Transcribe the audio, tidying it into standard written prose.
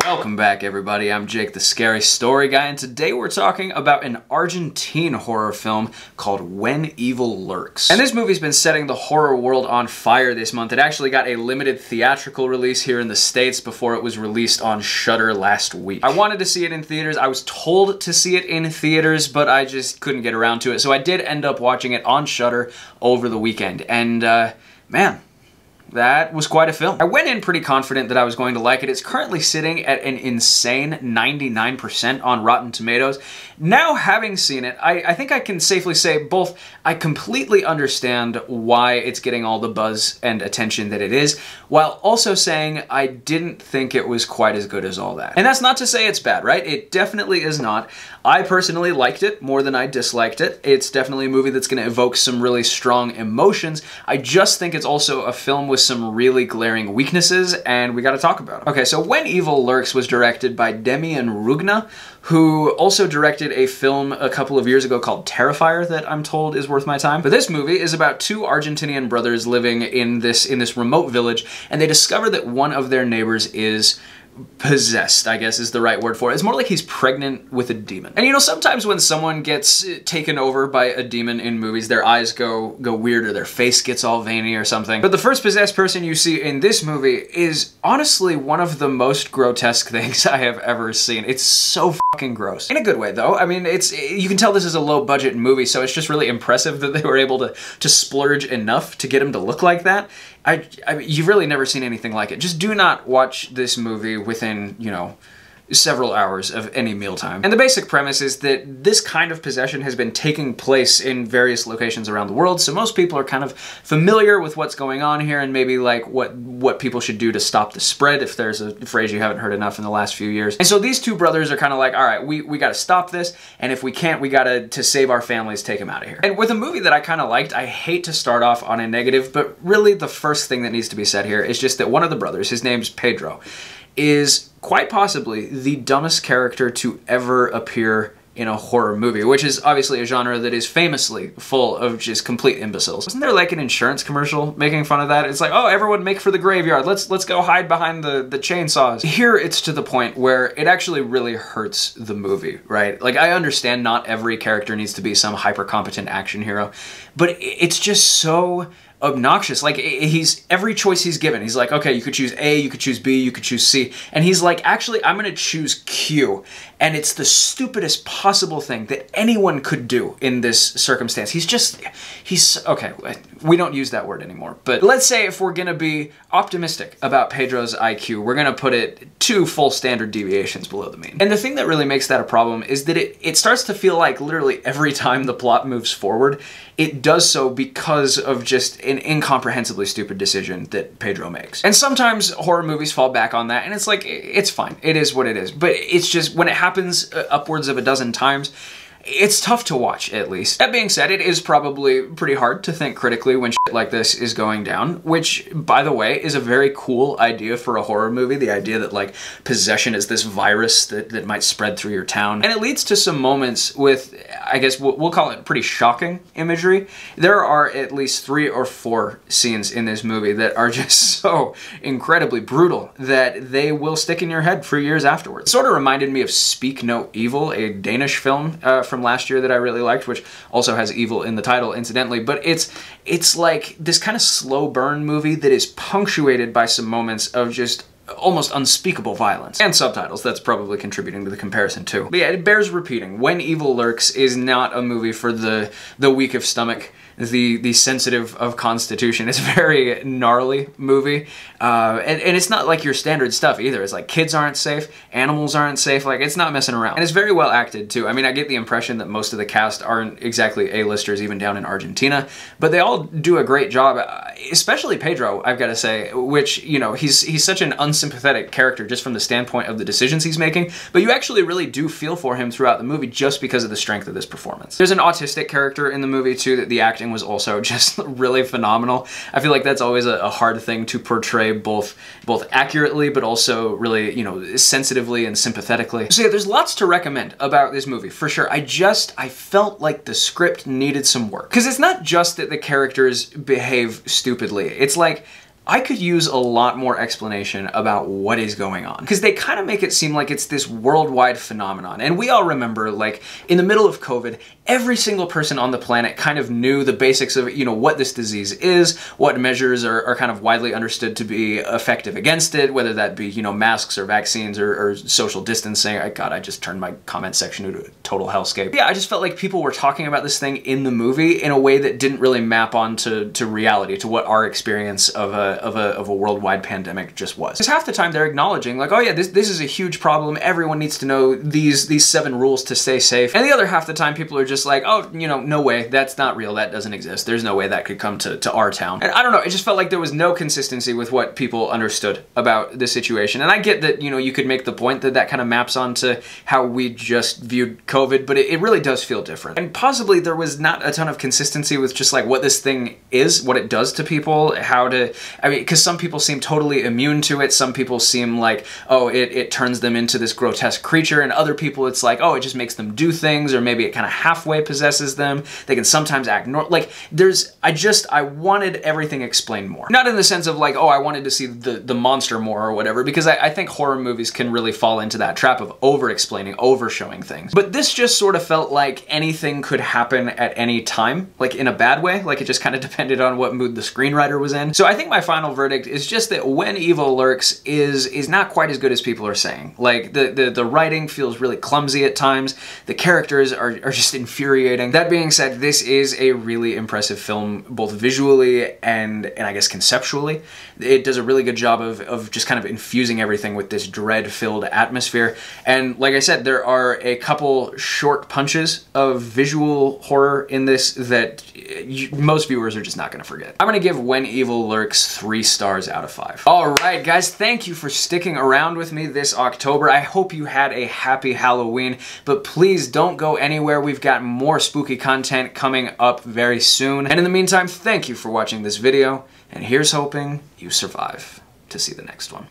Welcome back, everybody. I'm Jake, the Scary Story Guy, and today we're talking about an Argentine horror film called When Evil Lurks. And this movie's been setting the horror world on fire this month. It actually got a limited theatrical release here in the States before it was released on Shudder last week. I wanted to see it in theaters. I was told to see it in theaters, but I just couldn't get around to it. So I did end up watching it on Shudder over the weekend. And, man, that was quite a film. I went in pretty confident that I was going to like it. It's currently sitting at an insane 99% on Rotten Tomatoes. Now, having seen it, I think I can safely say both I completely understand why it's getting all the buzz and attention that it is, while also saying I didn't think it was quite as good as all that. And that's not to say it's bad, right? It definitely is not. I personally liked it more than I disliked it. It's definitely a movie that's going to evoke some really strong emotions. I just think it's also a film with some really glaring weaknesses, and we got to talk about them. Okay, so When Evil Lurks was directed by Demien Rugna, who also directed a film a couple of years ago called Terrifier that I'm told is worth my time. But this movie is about two Argentinian brothers living in this remote village, and they discover that one of their neighbors is possessed, I guess is the right word for it. It's more like he's pregnant with a demon. And you know, sometimes when someone gets taken over by a demon in movies, their eyes go weird or their face gets all veiny or something. But the first possessed person you see in this movie is honestly one of the most grotesque things I have ever seen. It's so fucking gross. In a good way, though. I mean, you can tell this is a low-budget movie, so it's just really impressive that they were able to splurge enough to get him to look like that. I mean, you've really never seen anything like it. Just do not watch this movie within, you know, several hours of any mealtime. And the basic premise is that this kind of possession has been taking place in various locations around the world, so most people are kind of familiar with what's going on here and maybe like what people should do to stop the spread, if there's a phrase you haven't heard enough in the last few years. And so these two brothers are kind of like, all right, we gotta stop this, and if we can't, we gotta, to save our families, take them out of here. And with a movie that I kind of liked, I hate to start off on a negative, but really the first thing that needs to be said here is just that one of the brothers, his name's Pedro, is quite possibly the dumbest character to ever appear in a horror movie, which is obviously a genre that is famously full of just complete imbeciles. Wasn't there like an insurance commercial making fun of that? It's like, oh, everyone make for the graveyard. Let's go hide behind the chainsaws. Here it's to the point where it actually really hurts the movie, right? Like, I understand not every character needs to be some hyper-competent action hero, but it's just so obnoxious. Like, every choice he's given, he's like, okay, you could choose A, you could choose B, you could choose C, and he's like, actually, I'm gonna choose Q, and it's the stupidest possible thing that anyone could do in this circumstance. He's okay, we don't use that word anymore, but let's say if we're gonna be optimistic about Pedro's IQ, we're gonna put it 2 full standard deviations below the mean. And the thing that really makes that a problem is that it starts to feel like literally every time the plot moves forward, it does so because of just an incomprehensibly stupid decision that Pedro makes. And sometimes horror movies fall back on that, and it's like, it's fine. It is what it is. But it's just, when it happens upwards of a dozen times, it's tough to watch, at least. That being said, it is probably pretty hard to think critically when shit like this is going down, which, by the way, is a very cool idea for a horror movie, the idea that, like, possession is this virus that might spread through your town. And it leads to some moments with, I guess, we'll call it pretty shocking imagery. There are at least 3 or 4 scenes in this movie that are just so incredibly brutal that they will stick in your head for years afterwards. It sort of reminded me of Speak No Evil, a Danish film from last year that I really liked, which also has evil in the title, incidentally, but it's like this kind of slow burn movie that is punctuated by some moments of just almost unspeakable violence. And subtitles, that's probably contributing to the comparison too. But yeah, it bears repeating. When Evil Lurks is not a movie for the weak of stomach, the sensitive of constitution. It's a very gnarly movie, and it's not like your standard stuff either. It's like kids aren't safe, animals aren't safe, like it's not messing around. And it's very well acted too. I mean, I get the impression that most of the cast aren't exactly A-listers even down in Argentina, but they all do a great job, especially Pedro, I've got to say, which, you know, he's such an unsympathetic character just from the standpoint of the decisions he's making, but you actually really do feel for him throughout the movie just because of the strength of this performance. There's an autistic character in the movie too that the acting was also just really phenomenal. I feel like that's always a hard thing to portray both accurately but also really, you know, sensitively and sympathetically. So yeah, there's lots to recommend about this movie, for sure. I felt like the script needed some work. Because it's not just that the characters behave stupidly. It's like, I could use a lot more explanation about what is going on, because they kind of make it seem like it's this worldwide phenomenon. And we all remember, like, in the middle of COVID, every single person on the planet kind of knew the basics of, you know, what this disease is, what measures are kind of widely understood to be effective against it, whether that be, you know, masks or vaccines or social distancing. God, I just turned my comment section into a total hellscape. Yeah, I just felt like people were talking about this thing in the movie in a way that didn't really map onto reality, to what our experience of a worldwide pandemic just was. Because half the time they're acknowledging, like, oh yeah, this is a huge problem, everyone needs to know these 7 rules to stay safe. And the other half the time people are just like, oh, you know, no way, that's not real, that doesn't exist, there's no way that could come to our town. And I don't know, it just felt like there was no consistency with what people understood about the situation. And I get that, you know, you could make the point that that kind of maps onto how we just viewed COVID, but it really does feel different. And possibly there was not a ton of consistency with just like what this thing is, what it does to people, how to, I mean, because some people seem totally immune to it, some people seem like, oh, it turns them into this grotesque creature, and other people it's like, oh, it just makes them do things, or maybe it kind of halfway possesses them. They can sometimes act like, I wanted everything explained more. Not in the sense of like, oh, I wanted to see the monster more or whatever, because I think horror movies can really fall into that trap of over-explaining, over-showing things. But this just sort of felt like anything could happen at any time, like in a bad way, like it just kind of depended on what mood the screenwriter was in. So I think my final verdict is just that When Evil Lurks is not quite as good as people are saying. Like, the writing feels really clumsy at times, the characters are just infuriating. That being said, this is a really impressive film, both visually and I guess conceptually. It does a really good job of just kind of infusing everything with this dread-filled atmosphere. And like I said, there are a couple short punches of visual horror in this that most viewers are just not gonna forget. I'm gonna give When Evil Lurks 3 stars out of 5. Alright guys, thank you for sticking around with me this October. I hope you had a happy Halloween, but please don't go anywhere. We've got more spooky content coming up very soon. And in the meantime, thank you for watching this video, and here's hoping you survive to see the next one.